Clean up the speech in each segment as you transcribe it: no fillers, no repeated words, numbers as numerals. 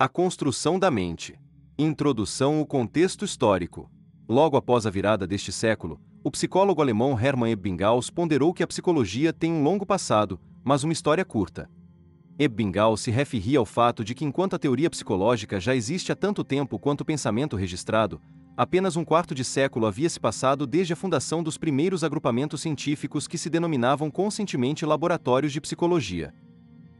A construção da mente. Introdução ao contexto histórico. Logo após a virada deste século, o psicólogo alemão Hermann Ebbinghaus ponderou que a psicologia tem um longo passado, mas uma história curta. Ebbinghaus se referia ao fato de que enquanto a teoria psicológica já existe há tanto tempo quanto o pensamento registrado, apenas um quarto de século havia se passado desde a fundação dos primeiros agrupamentos científicos que se denominavam conscientemente laboratórios de psicologia.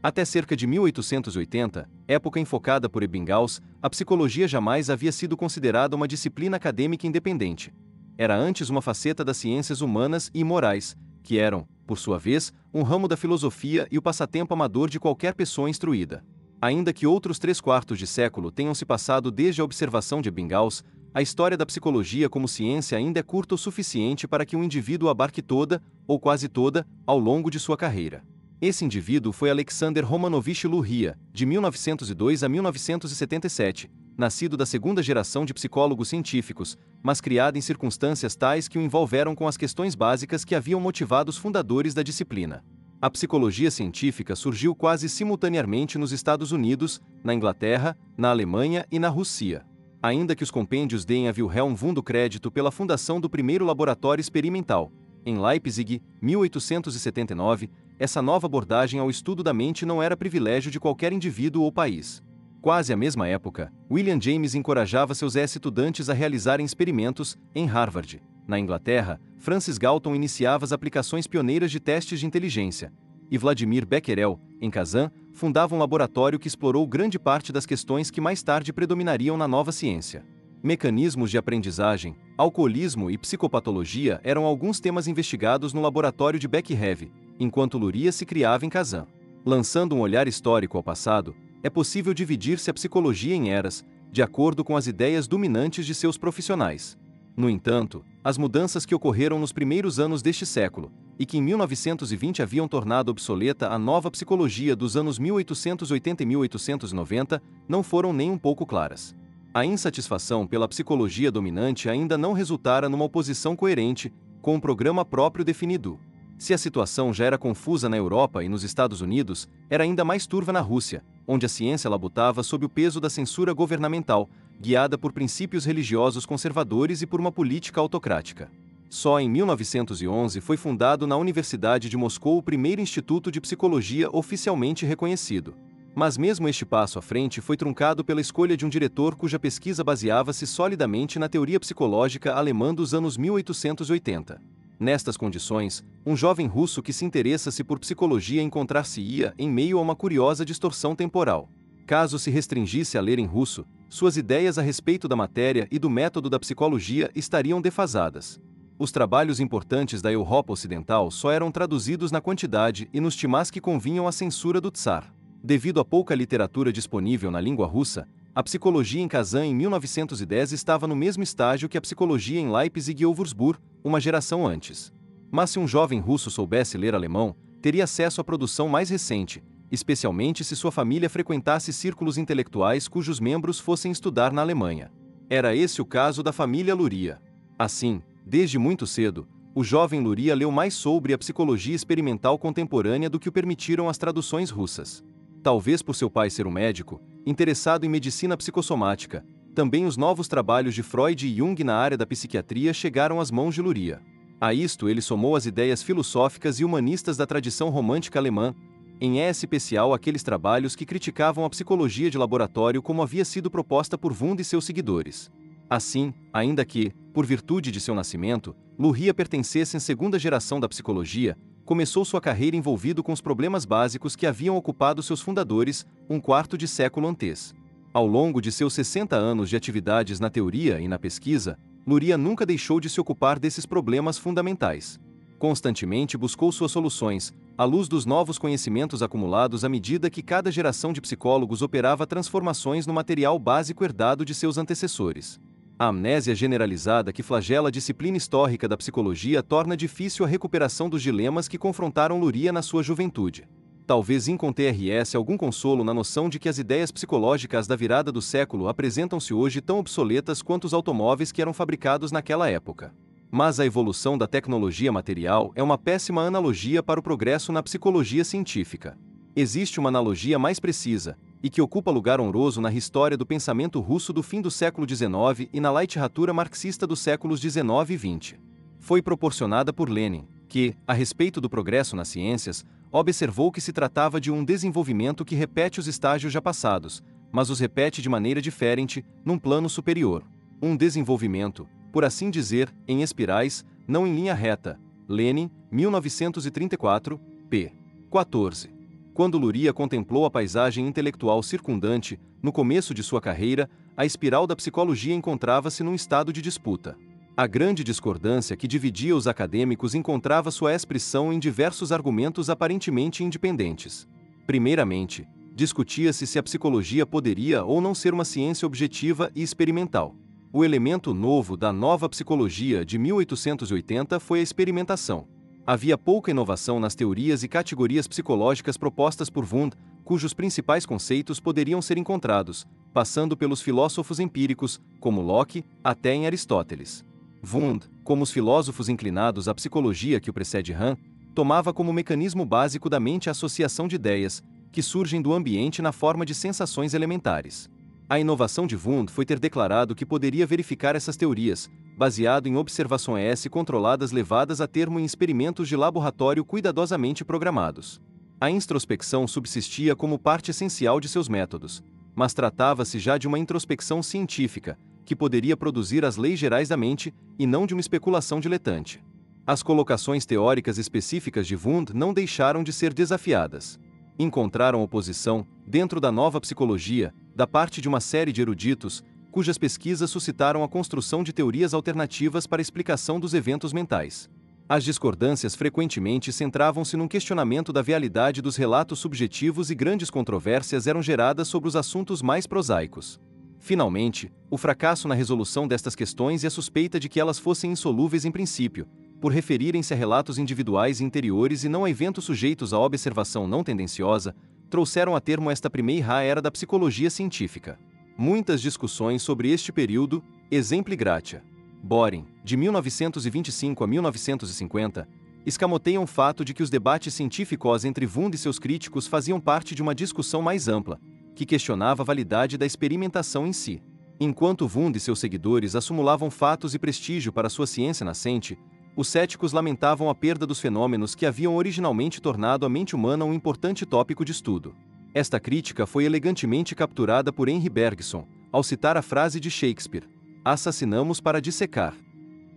Até cerca de 1880, época enfocada por Ebbinghaus, a psicologia jamais havia sido considerada uma disciplina acadêmica independente. Era antes uma faceta das ciências humanas e morais, que eram, por sua vez, um ramo da filosofia e o passatempo amador de qualquer pessoa instruída. Ainda que outros 3/4 de século tenham se passado desde a observação de Ebbinghaus, a história da psicologia como ciência ainda é curta o suficiente para que um indivíduo abarque toda, ou quase toda, ao longo de sua carreira. Esse indivíduo foi Alexander Romanovich Luria, de 1902 a 1977, nascido da segunda geração de psicólogos científicos, mas criado em circunstâncias tais que o envolveram com as questões básicas que haviam motivado os fundadores da disciplina. A psicologia científica surgiu quase simultaneamente nos Estados Unidos, na Inglaterra, na Alemanha e na Rússia. Ainda que os compêndios deem a Wilhelm Wundt o crédito pela fundação do primeiro laboratório experimental, em Leipzig, 1879, essa nova abordagem ao estudo da mente não era privilégio de qualquer indivíduo ou país. Quase à mesma época, William James encorajava seus estudantes a realizarem experimentos, em Harvard. Na Inglaterra, Francis Galton iniciava as aplicações pioneiras de testes de inteligência, e Vladimir Becquerel, em Kazan, fundava um laboratório que explorou grande parte das questões que mais tarde predominariam na nova ciência. Mecanismos de aprendizagem, alcoolismo e psicopatologia eram alguns temas investigados no laboratório de Becquerel, enquanto Luria se criava em Kazan. Lançando um olhar histórico ao passado, é possível dividir-se a psicologia em eras, de acordo com as ideias dominantes de seus profissionais. No entanto, as mudanças que ocorreram nos primeiros anos deste século, e que em 1920 haviam tornado obsoleta a nova psicologia dos anos 1880 e 1890, não foram nem um pouco claras. A insatisfação pela psicologia dominante ainda não resultara numa oposição coerente, com um programa próprio definido. Se a situação já era confusa na Europa e nos Estados Unidos, era ainda mais turva na Rússia, onde a ciência labutava sob o peso da censura governamental, guiada por princípios religiosos conservadores e por uma política autocrática. Só em 1911 foi fundado na Universidade de Moscou o primeiro instituto de psicologia oficialmente reconhecido. Mas mesmo este passo à frente foi truncado pela escolha de um diretor cuja pesquisa baseava-se solidamente na teoria psicológica alemã dos anos 1880. Nestas condições, um jovem russo que se interessa-se por psicologia encontrar-se-ia em meio a uma curiosa distorção temporal. Caso se restringisse a ler em russo, suas ideias a respeito da matéria e do método da psicologia estariam defasadas. Os trabalhos importantes da Europa Ocidental só eram traduzidos na quantidade e nos timás que convinham à censura do Tsar. Devido à pouca literatura disponível na língua russa, a psicologia em Kazan em 1910 estava no mesmo estágio que a psicologia em Leipzig e Würzburg, uma geração antes. Mas se um jovem russo soubesse ler alemão, teria acesso à produção mais recente, especialmente se sua família frequentasse círculos intelectuais cujos membros fossem estudar na Alemanha. Era esse o caso da família Luria. Assim, desde muito cedo, o jovem Luria leu mais sobre a psicologia experimental contemporânea do que o permitiram as traduções russas. Talvez por seu pai ser um médico, interessado em medicina psicossomática, também os novos trabalhos de Freud e Jung na área da psiquiatria chegaram às mãos de Luria. A isto ele somou as ideias filosóficas e humanistas da tradição romântica alemã, em especial aqueles trabalhos que criticavam a psicologia de laboratório como havia sido proposta por Wundt e seus seguidores. Assim, ainda que, por virtude de seu nascimento, Luria pertencesse à segunda geração da psicologia, começou sua carreira envolvido com os problemas básicos que haviam ocupado seus fundadores um quarto de século antes. Ao longo de seus 60 anos de atividades na teoria e na pesquisa, Luria nunca deixou de se ocupar desses problemas fundamentais. Constantemente buscou suas soluções, à luz dos novos conhecimentos acumulados à medida que cada geração de psicólogos operava transformações no material básico herdado de seus antecessores. A amnésia generalizada que flagela a disciplina histórica da psicologia torna difícil a recuperação dos dilemas que confrontaram Luria na sua juventude. Talvez encontre-se algum consolo na noção de que as ideias psicológicas da virada do século apresentam-se hoje tão obsoletas quanto os automóveis que eram fabricados naquela época. Mas a evolução da tecnologia material é uma péssima analogia para o progresso na psicologia científica. Existe uma analogia mais precisa, e que ocupa lugar honroso na história do pensamento russo do fim do século XIX e na literatura marxista dos séculos XIX e XX. Foi proporcionada por Lenin, que, a respeito do progresso nas ciências, observou que se tratava de um desenvolvimento que repete os estágios já passados, mas os repete de maneira diferente, num plano superior. Um desenvolvimento, por assim dizer, em espirais, não em linha reta. Lenin, 1934, p. 14. Quando Luria contemplou a paisagem intelectual circundante, no começo de sua carreira, a espiral da psicologia encontrava-se num estado de disputa. A grande discordância que dividia os acadêmicos encontrava sua expressão em diversos argumentos aparentemente independentes. Primeiramente, discutia-se se a psicologia poderia ou não ser uma ciência objetiva e experimental. O elemento novo da nova psicologia de 1880 foi a experimentação. Havia pouca inovação nas teorias e categorias psicológicas propostas por Wundt, cujos principais conceitos poderiam ser encontrados, passando pelos filósofos empíricos, como Locke, até em Aristóteles. Wundt, como os filósofos inclinados à psicologia que o precede Hahn, tomava como mecanismo básico da mente a associação de ideias, que surgem do ambiente na forma de sensações elementares. A inovação de Wundt foi ter declarado que poderia verificar essas teorias, baseado em observações controladas levadas a termo em experimentos de laboratório cuidadosamente programados. A introspecção subsistia como parte essencial de seus métodos, mas tratava-se já de uma introspecção científica, que poderia produzir as leis gerais da mente, e não de uma especulação diletante. As colocações teóricas específicas de Wundt não deixaram de ser desafiadas. Encontraram oposição, dentro da nova psicologia, da parte de uma série de eruditos, cujas pesquisas suscitaram a construção de teorias alternativas para a explicação dos eventos mentais. As discordâncias frequentemente centravam-se num questionamento da realidade dos relatos subjetivos e grandes controvérsias eram geradas sobre os assuntos mais prosaicos. Finalmente, o fracasso na resolução destas questões e a suspeita de que elas fossem insolúveis em princípio, por referirem-se a relatos individuais e interiores e não a eventos sujeitos à observação não tendenciosa, trouxeram a termo esta primeira era da psicologia científica. Muitas discussões sobre este período, exemplo Gratia, Boring, de 1925 a 1950, escamoteiam o fato de que os debates científicos entre Wundt e seus críticos faziam parte de uma discussão mais ampla, que questionava a validade da experimentação em si. Enquanto Wundt e seus seguidores acumulavam fatos e prestígio para sua ciência nascente, os céticos lamentavam a perda dos fenômenos que haviam originalmente tornado a mente humana um importante tópico de estudo. Esta crítica foi elegantemente capturada por Henry Bergson, ao citar a frase de Shakespeare: "Assassinamos para dissecar."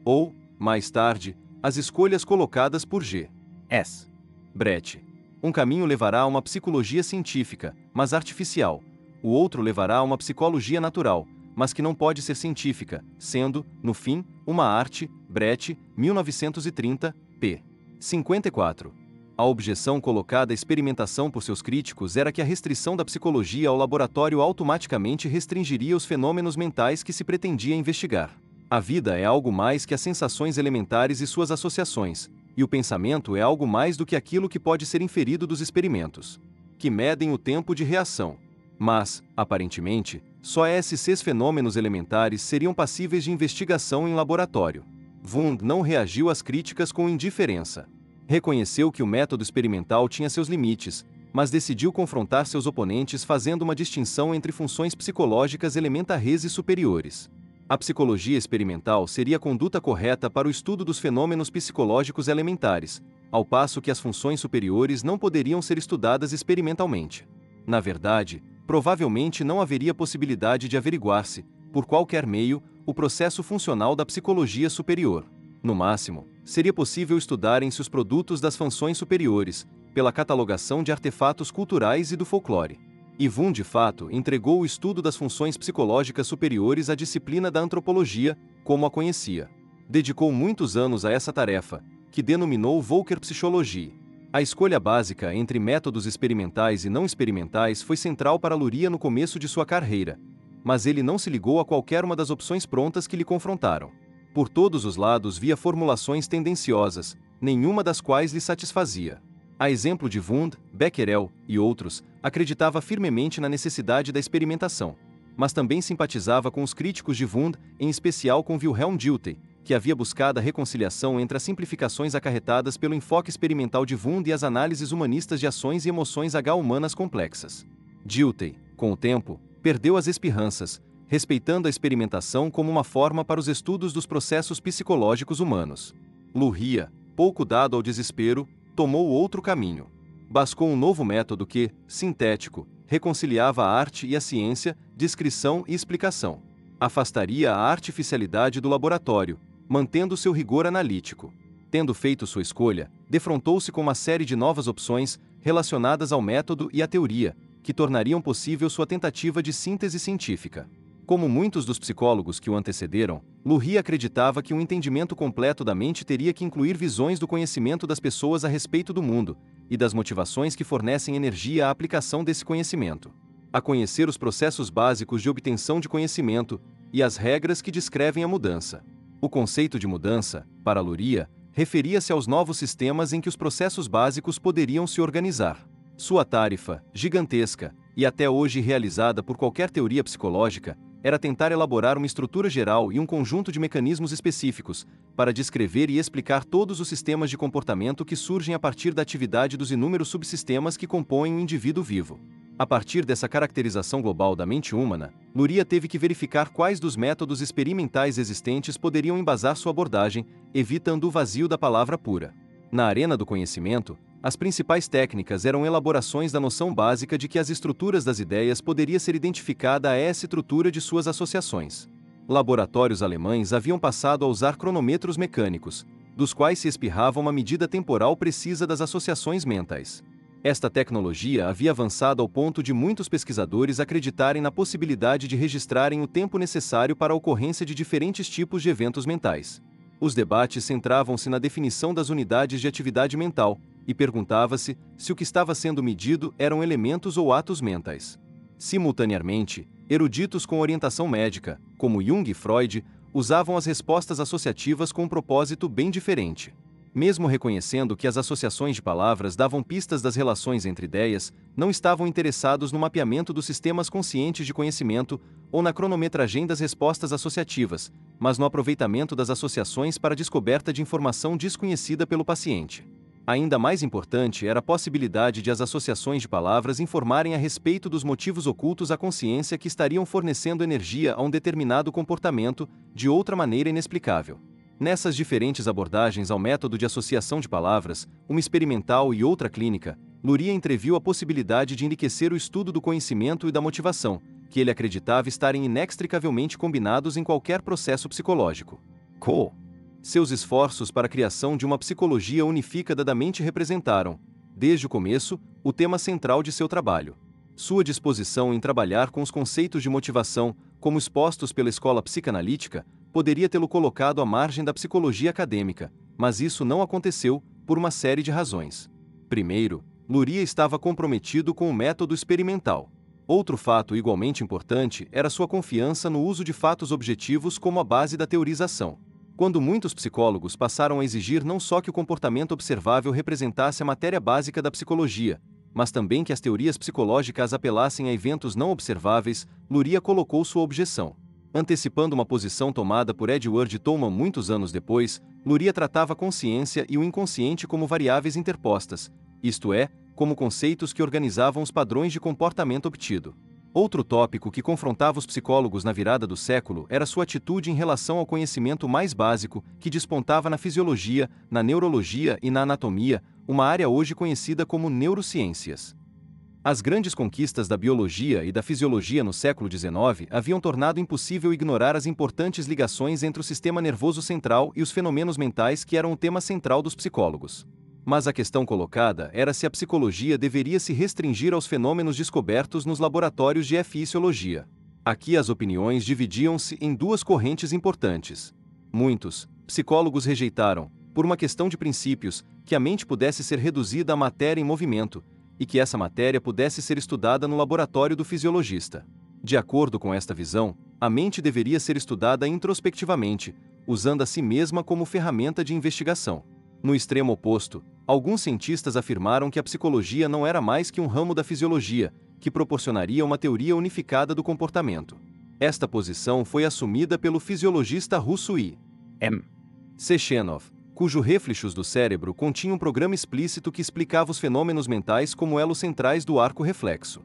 Ou, mais tarde, as escolhas colocadas por G. S. Brett. Um caminho levará a uma psicologia científica, mas artificial. O outro levará a uma psicologia natural, mas que não pode ser científica, sendo, no fim, uma arte. Brett, 1930, p. 54. A objeção colocada à experimentação por seus críticos era que a restrição da psicologia ao laboratório automaticamente restringiria os fenômenos mentais que se pretendia investigar. A vida é algo mais que as sensações elementares e suas associações, e o pensamento é algo mais do que aquilo que pode ser inferido dos experimentos, que medem o tempo de reação. Mas, aparentemente, só esses fenômenos elementares seriam passíveis de investigação em laboratório. Wundt não reagiu às críticas com indiferença. Reconheceu que o método experimental tinha seus limites, mas decidiu confrontar seus oponentes fazendo uma distinção entre funções psicológicas elementares e superiores. A psicologia experimental seria a conduta correta para o estudo dos fenômenos psicológicos elementares, ao passo que as funções superiores não poderiam ser estudadas experimentalmente. Na verdade, provavelmente não haveria possibilidade de averiguar-se, por qualquer meio, o processo funcional da psicologia superior. No máximo, seria possível estudarem-se os produtos das funções superiores, pela catalogação de artefatos culturais e do folclore. E Wundt, de fato, entregou o estudo das funções psicológicas superiores à disciplina da antropologia, como a conhecia. Dedicou muitos anos a essa tarefa, que denominou Völkerpsychologie. A escolha básica entre métodos experimentais e não experimentais foi central para Luria no começo de sua carreira, mas ele não se ligou a qualquer uma das opções prontas que lhe confrontaram. Por todos os lados via formulações tendenciosas, nenhuma das quais lhe satisfazia. A exemplo de Wundt, Becquerel e outros, acreditava firmemente na necessidade da experimentação, mas também simpatizava com os críticos de Wundt, em especial com Wilhelm Dilthey, que havia buscado a reconciliação entre as simplificações acarretadas pelo enfoque experimental de Wundt e as análises humanistas de ações e emoções humanas complexas. Dilthey, Com o tempo, perdeu as espirranças, respeitando a experimentação como uma forma para os estudos dos processos psicológicos humanos. Luria, pouco dado ao desespero, tomou outro caminho. Buscou um novo método que, sintético, reconciliava a arte e a ciência, descrição e explicação. Afastaria a artificialidade do laboratório, mantendo seu rigor analítico. Tendo feito sua escolha, defrontou-se com uma série de novas opções relacionadas ao método e à teoria, que tornariam possível sua tentativa de síntese científica. Como muitos dos psicólogos que o antecederam, Luria acreditava que um entendimento completo da mente teria que incluir visões do conhecimento das pessoas a respeito do mundo e das motivações que fornecem energia à aplicação desse conhecimento. A conhecer os processos básicos de obtenção de conhecimento e as regras que descrevem a mudança. O conceito de mudança, para Luria, referia-se aos novos sistemas em que os processos básicos poderiam se organizar. Sua tarefa, gigantesca, e até hoje realizada por qualquer teoria psicológica, era tentar elaborar uma estrutura geral e um conjunto de mecanismos específicos, para descrever e explicar todos os sistemas de comportamento que surgem a partir da atividade dos inúmeros subsistemas que compõem o indivíduo vivo. A partir dessa caracterização global da mente humana, Luria teve que verificar quais dos métodos experimentais existentes poderiam embasar sua abordagem, evitando o vazio da palavra pura. Na arena do conhecimento, as principais técnicas eram elaborações da noção básica de que as estruturas das ideias poderia ser identificada a essa estrutura de suas associações. Laboratórios alemães haviam passado a usar cronômetros mecânicos, dos quais se espirrava uma medida temporal precisa das associações mentais. Esta tecnologia havia avançado ao ponto de muitos pesquisadores acreditarem na possibilidade de registrarem o tempo necessário para a ocorrência de diferentes tipos de eventos mentais. Os debates centravam-se na definição das unidades de atividade mental, e perguntava-se se o que estava sendo medido eram elementos ou atos mentais. Simultaneamente, eruditos com orientação médica, como Jung e Freud, usavam as respostas associativas com um propósito bem diferente. Mesmo reconhecendo que as associações de palavras davam pistas das relações entre ideias, não estavam interessados no mapeamento dos sistemas conscientes de conhecimento ou na cronometragem das respostas associativas, mas no aproveitamento das associações para a descoberta de informação desconhecida pelo paciente. Ainda mais importante era a possibilidade de as associações de palavras informarem a respeito dos motivos ocultos à consciência que estariam fornecendo energia a um determinado comportamento de outra maneira inexplicável. Nessas diferentes abordagens ao método de associação de palavras, uma experimental e outra clínica, Luria entreviu a possibilidade de enriquecer o estudo do conhecimento e da motivação, que ele acreditava estarem inextricavelmente combinados em qualquer processo psicológico. Seus esforços para a criação de uma psicologia unificada da mente representaram, desde o começo, o tema central de seu trabalho. Sua disposição em trabalhar com os conceitos de motivação, como expostos pela escola psicanalítica, poderia tê-lo colocado à margem da psicologia acadêmica, mas isso não aconteceu, por uma série de razões. Primeiro, Luria estava comprometido com o método experimental. Outro fato igualmente importante era sua confiança no uso de fatos objetivos como a base da teorização. Quando muitos psicólogos passaram a exigir não só que o comportamento observável representasse a matéria básica da psicologia, mas também que as teorias psicológicas apelassem a eventos não observáveis, Luria colocou sua objeção. Antecipando uma posição tomada por Edward Tolman muitos anos depois, Luria tratava a consciência e o inconsciente como variáveis interpostas, isto é, como conceitos que organizavam os padrões de comportamento obtido. Outro tópico que confrontava os psicólogos na virada do século era sua atitude em relação ao conhecimento mais básico, que despontava na fisiologia, na neurologia e na anatomia, uma área hoje conhecida como neurociências. As grandes conquistas da biologia e da fisiologia no século XIX haviam tornado impossível ignorar as importantes ligações entre o sistema nervoso central e os fenômenos mentais que eram o tema central dos psicólogos. Mas a questão colocada era se a psicologia deveria se restringir aos fenômenos descobertos nos laboratórios de fisiologia. Aqui as opiniões dividiam-se em duas correntes importantes. Muitos psicólogos rejeitaram, por uma questão de princípios, que a mente pudesse ser reduzida à matéria em movimento, e que essa matéria pudesse ser estudada no laboratório do fisiologista. De acordo com esta visão, a mente deveria ser estudada introspectivamente, usando a si mesma como ferramenta de investigação. No extremo oposto, alguns cientistas afirmaram que a psicologia não era mais que um ramo da fisiologia, que proporcionaria uma teoria unificada do comportamento. Esta posição foi assumida pelo fisiologista russo I.M. Sechenov, cujo reflexos do cérebro continha um programa explícito que explicava os fenômenos mentais como elos centrais do arco reflexo.